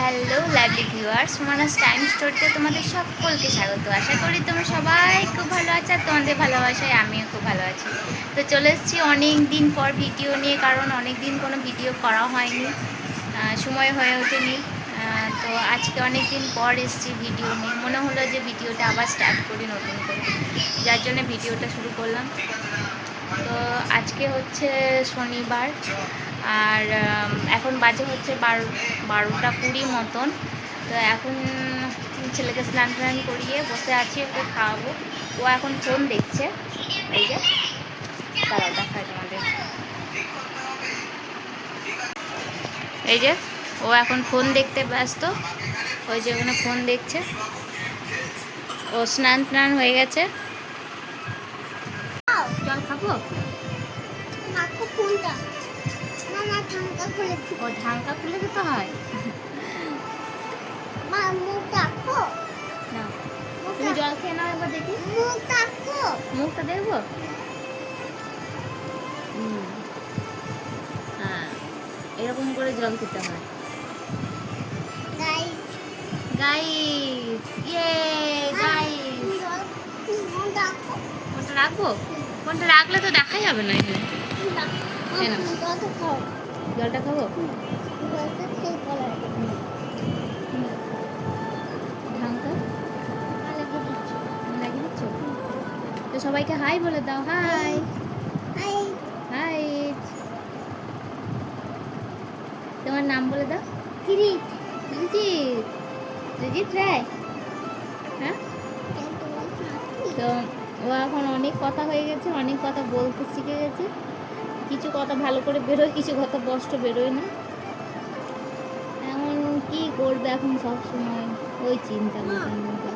Hello lovely viewers, Manas time স্টোরিতে তোমাদের সকলকে স্বাগত। আশা করি তোমরা সবাই খুব ভালো আছো আর তোমাদের ভালোবাসায় আমিও খুব ভালো আছি। তো চলে এসেছি অনেক দিন পর ভিডিও নিয়ে, কারণ অনেক দিন কোনো ভিডিও করা হয়নি, সময় হয়ে ওঠেনি। তো আজকে অনেক দিন পর এসেছি ভিডিও নিয়ে, মনে হলো যে ভিডিওটা আবার স্টার্ট করি নতুন করে, যার জন্য ভিডিওটা শুরু করলাম। তো আজকে হচ্ছে শনিবার, আর এখন বাজে হচ্ছে 12টা 20 মতন। তো এখন ছেলেকে স্নান টান করিয়ে বসে আছি, ওকে খাওয়াবো। ও এখন ফোন দেখছে, এই যে তারা দেখায় তোমাদের, এই যে ও এখন ফোন দেখতে ব্যস্ত, ওই যে ওখানে ফোন দেখছে। ও স্নান টান হয়ে গেছে। জল খাবো? ও ঢাকা খুলে দিতে হয়। তুমি জল খেয়ে নাও, একবার দেখি মুখটা দেখবো। হ্যাঁ, এরকম করে জল খেতে হয়। গাইস, ইয়ে গাইস, কোনটা রাখবো? কোনটা রাখলে তো দেখা যাবে না এখানে। জলটা খাবো? লাগিয়ে দিচ্ছ তো? সবাইকে হাই বলে দাও। High high. তোমার নাম বলে দাও। রিজিত রায়। হ্যাঁ, তো ও এখন অনেক কথা হয়ে গেছে, অনেক কথা বলতে শিখে গেছে। কিছু কথা ভালো করে বেরোয়, কিছু কথা স্পষ্ট বেরোয় না। এখন কি করবে, এখন সব সময় ওই চিন্তা মাথার মধ্যে।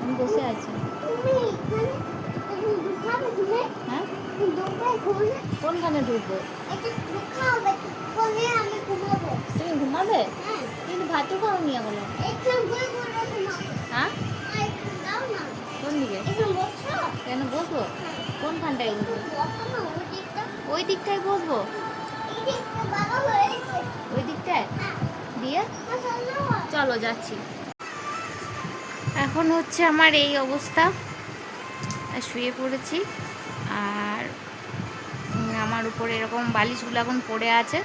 আমি বসে আছি। হ্যাঁ, কোনখানে ঢুকবো? তুমি ঘুমাবে? কিন্তু ভাতও খাওনি এখনো। হ্যাঁ, কোন দিকে? কেন বসবো? কোনখানটায় বসবো? ওই দিকটায় বসবো। ওই দিকটায় দিয়ে চলো যাচ্ছি। এখন হচ্ছে আমার এই অবস্থা, শুয়ে পড়েছি, আর আমার উপরে এরকম বালিশগুলো এখন পড়ে আছে,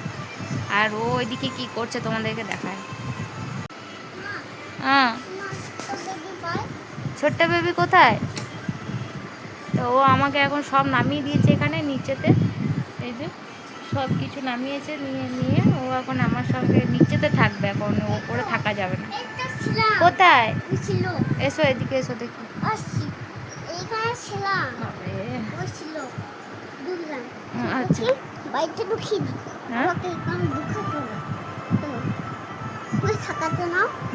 আর ও ওইদিকে কি করছে তোমাদেরকে দেখায়। হ্যাঁ, ছোট্ট বেবি কোথায়? তো ও আমাকে এখন সব নামিয়ে দিয়েছে এখানে নিচেতে, এই যে সব কিছু নামিয়েছে, নিয়ে ও এখন আমার সঙ্গে নিচেতে থাকবে, এখন ওপরে থাকা যাবে না। কোথায়? এসো এদিকে, এসো দেখি। আচ্ছা,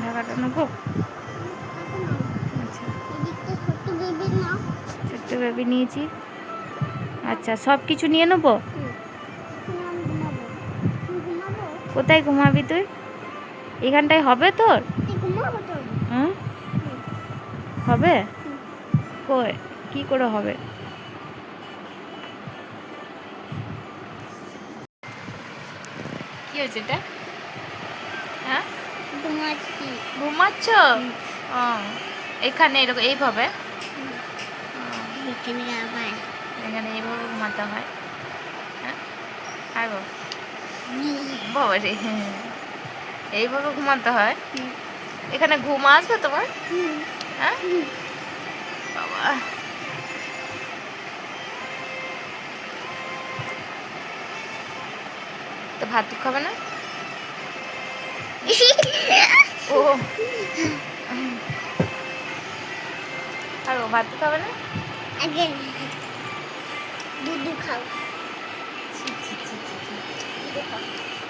ঢাকাটা নেবো। আচ্ছা, ছোট্ট বেবি নিয়েছি। আচ্ছা, সব কিছু নিয়ে নেবো। কোথায় ঘুমাবি তুই? এখানটায় হবে তোর? হুম, হবে। কই, কি করে হবে? কি হয়েছে এটা? হ্যাঁ, ঘুমাচ্ছ? এখানে এরকম এইভাবে, এখানে এইভাবে ঘুমাতে হয়। হ্যাঁ, আর বাবা রে, এইভাবে ঘুমাতে হয়। এখানে ঘুম আসবে তোমার? হ্যাঁ বাবা, তো ভাত খাবে না? ও, আর ও ভাত খাবে না? দুধ খাও।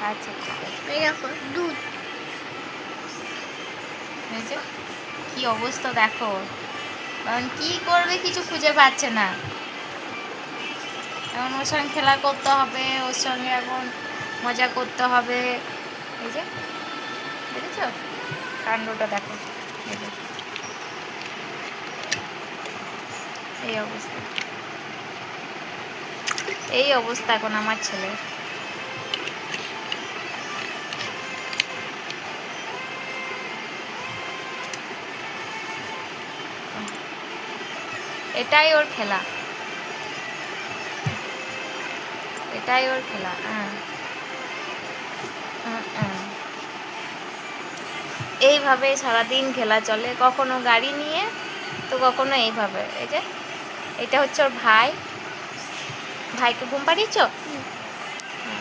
আচ্ছা, দুধ। কি অবস্থা দেখো, কারণ কি করবে কিছু খুঁজে পাচ্ছে না। এখন ওর সঙ্গে খেলা করতে হবে, ওর সঙ্গে এখন মজা করতে হবে। এই যে দেখেছো কাণ্ডটা, দেখো এই অবস্থা, এই অবস্থা এখন আমার ছেলে। এটাই ওর খেলা, এটাই ওর খেলা। এইভাবে সারাদিন খেলা চলে, কখনো গাড়ি নিয়ে তো কখনো এইভাবে। এই যে এটা হচ্ছে ওর ভাই, ভাইকে ঘুম পাড়িয়েছ?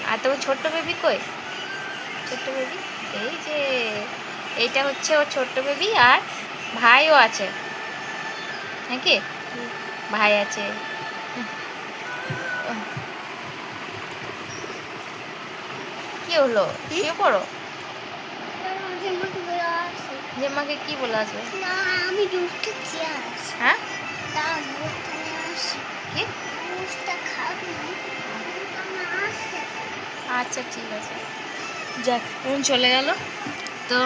আর তোমার ছোট্ট বেবি কই? ছোট্ট বেবি এই যে, এইটা হচ্ছে ওর ছোট্ট বেবি, আর ভাইও আছে নাকি? ভাই আছে। কি হলো, শুয়ে পড়ো। জেম্মাকে কি বলে আসবে? না আমি দুধটা খেয়ে আসি। হ্যাঁ তা দুধটা নিয়ে আসি। কি? দুধটা খাবি? আচ্ছা ঠিক আছে, যাক এখন চলে গেল। তো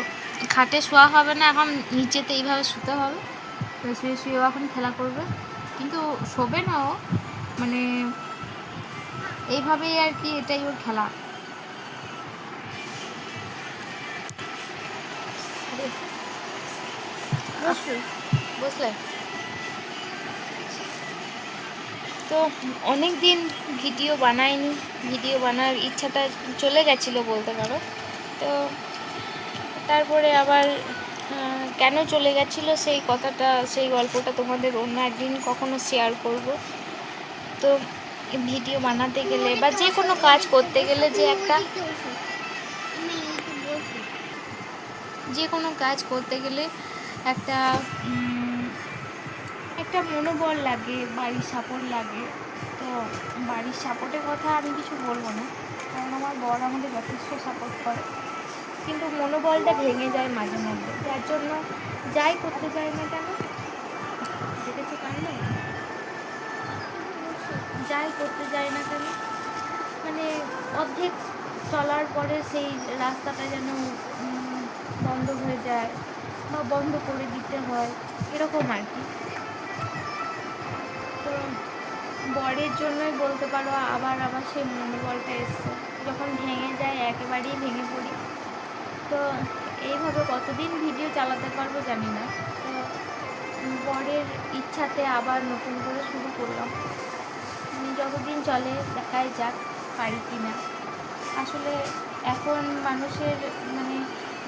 খাটে শোয়া হবে না, এখন নিচেতে এইভাবে শুতে হবে। তো শুয়ে শুয়েও এখন খেলা করবে, কিন্তু শোবে না ও, মানে এইভাবেই আর কি, এটাই ওর খেলা। বুঝলে? তো অনেক দিন ভিডিও বানাইনি, ভিডিও বানার ইচ্ছাটা চলে গেছিলো বলতে পারো। তো তারপরে আবার কেন চলে গেছিলো সেই কথাটা, সেই গল্পটা তোমাদের অন্য একদিন কখনো শেয়ার করব। তো ভিডিও বানাতে গেলে বা যে কোনো কাজ করতে গেলে যে একটা, যে কোনো কাজ করতে গেলে একটা একটা মনোবল লাগে, বাড়ির সাপোর্ট লাগে। তো বাড়ির সাপোর্টের কথা আমি কিছু বলবো না, কারণ আমার বর আমাদের যথেষ্ট সাপোর্ট করে, কিন্তু মনোবলটা ভেঙে যায় মাঝে মধ্যে, যার জন্য যাই করতে চাই না কেন, দেখেছো কারণে যাই করতে যাই না কেন, মানে অর্ধেক চলার পরে সেই রাস্তাটা যেন বন্ধ হয়ে যায় বা বন্ধ করে দিতে হয়, এরকম আর কি। তো বরের জন্যই বলতে পারো আবার আবার সেই মনোবলটা এসছে, যখন ভেঙে যায় একেবারেই ভেঙে পড়ি। তো এইভাবে কতদিন ভিডিও চালাতে পারবো জানি না। তো বরের ইচ্ছাতে আবার নতুন করে শুরু করলাম, যতদিন চলে দেখাই যাক পারি কি না। আসলে এখন মানুষের মানে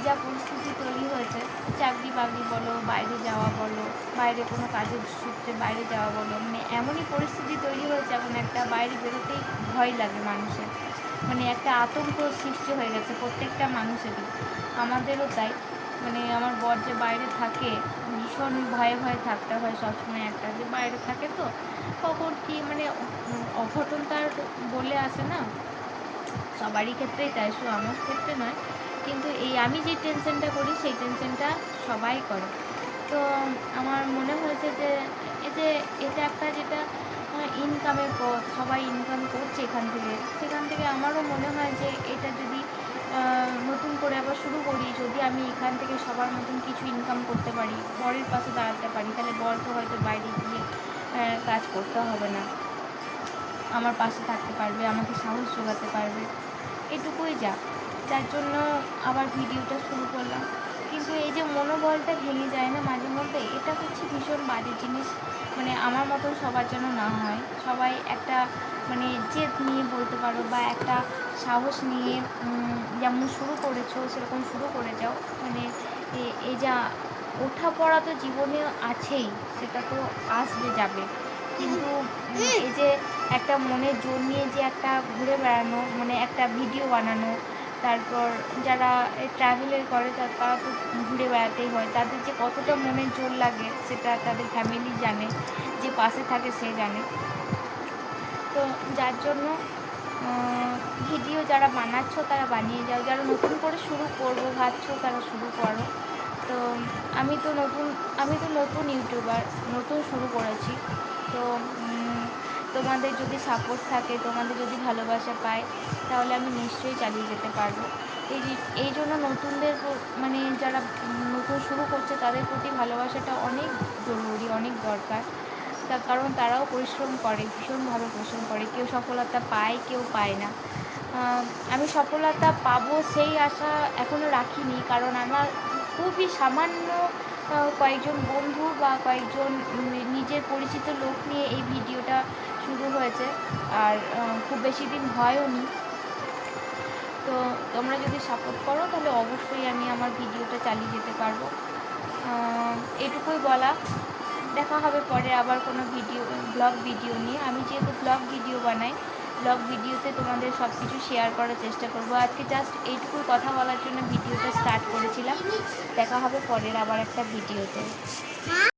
যা পরিস্থিতি তৈরি হয়েছে, চাকরি বাকরি বলো, বাইরে যাওয়া বলো, বাইরে কোনো কাজের সূত্রে বাইরে যাওয়া বলো, মানে এমনই পরিস্থিতি তৈরি হয়েছে এখন একটা বাইরে বেরোতেই ভয় লাগে মানুষের, মানে একটা আতঙ্ক সৃষ্টি হয়ে গেছে প্রত্যেকটা মানুষেরই, আমাদেরও তাই। মানে আমার বর যে বাইরে থাকে, ভীষণ ভয়ে ভয়ে থাকতে হয় সবসময়, একটা যে বাইরে থাকে তো কখন কি মানে অঘটন তার বলে আসে না, সবারই ক্ষেত্রেই তাই, শুধু আমার ক্ষেত্রে নয়। কিন্তু এই আমি যে টেনশনটা করি সেই টেনশনটা সবাই করে। তো আমার মনে হয়েছে যে এই যে এটা একটা যেটা ইনকামের পথ, সবাই ইনকাম করছে এখান থেকে, সেখান থেকে আমারও মনে হয় যে এটা যদি নতুন করে আবার শুরু করি, যদি আমি এখান থেকে সবার মতন কিছু ইনকাম করতে পারি, বরের পাশে দাঁড়াতে পারি, তাহলে বরকে হয়তো বাইরে গিয়ে কাজ করতে হবে না, আমার পাশে থাকতে পারবে, আমাকে সাহস জোগাতে পারবে, এটুকুই যা। যার জন্য আবার ভিডিওটা শুরু করলাম, কিন্তু এই যে মনোবলটা ভেঙে যায় না মাঝে মধ্যে, এটা হচ্ছে ভীষণ বাজে জিনিস। মানে আমার মতন সবার যেন না হয়, সবাই একটা মানে জেদ নিয়ে বলতে পারো বা একটা সাহস নিয়ে যেমন শুরু করেছো সেরকম শুরু করে যাও। মানে এই যা ওঠা পড়া তো জীবনে আছেই, সেটা তো আসবে যাবে, কিন্তু এই যে একটা মনের জোর নিয়ে যে একটা ঘুরে বেড়ানো, মানে একটা ভিডিও বানানো, তারপর যারা ট্রাভেলের করে তারা তো ঘুরে বেড়াতেই হয়, তাদের যে কতটা মনের জোর লাগে সেটা তাদের ফ্যামিলি জানে, যে পাশে থাকে সে জানে। তো যার জন্য ভিডিও যারা বানাচ্ছ তারা বানিয়ে যাও, যারা নতুন করে শুরু করবো ভাবছো তারা শুরু করো। তো আমি তো নতুন ইউটিউবার, নতুন শুরু করেছি। তো তোমাদের যদি সাপোর্ট থাকে, তোমাদের যদি ভালোবাসা পায়, তাহলে আমি নিশ্চয়ই চালিয়ে যেতে পারবো। এই জন্য নতুনদের মানে যারা নতুন শুরু করছে তাদের প্রতি ভালোবাসাটা অনেক জরুরি, অনেক দরকার। তার কারণ তারাও পরিশ্রম করে, ভীষণভাবে পরিশ্রম করে, কেউ সফলতা পায় কেউ পায় না। আমি সফলতা পাবো সেই আশা এখনও রাখিনি, কারণ আমার খুবই সামান্য কয়েকজন বন্ধু বা কয়েকজন নিজের পরিচিত লোক নিয়ে এই ভিডিওটা শুরু হয়েছে। আর খুব বেশি দিন হয়ওনি। তো তোমরা যদি সাপোর্ট করো তাহলে অবশ্যই আমি আমার ভিডিওটা চালিয়ে যেতে পারবো। এটুকুই বলা। দেখা হবে পরে আবার কোনো ব্লগ ভিডিও নিয়ে। আমি যেহেতু ব্লগ ভিডিও বানাই, ব্লগ ভিডিওতে তোমাদের সব কিছু শেয়ার করার চেষ্টা করব। আজকে জাস্ট এইটুকুই কথা বলার জন্য ভিডিওটা স্টার্ট করেছিলাম। দেখা হবে পরের আবার একটা ভিডিওতে।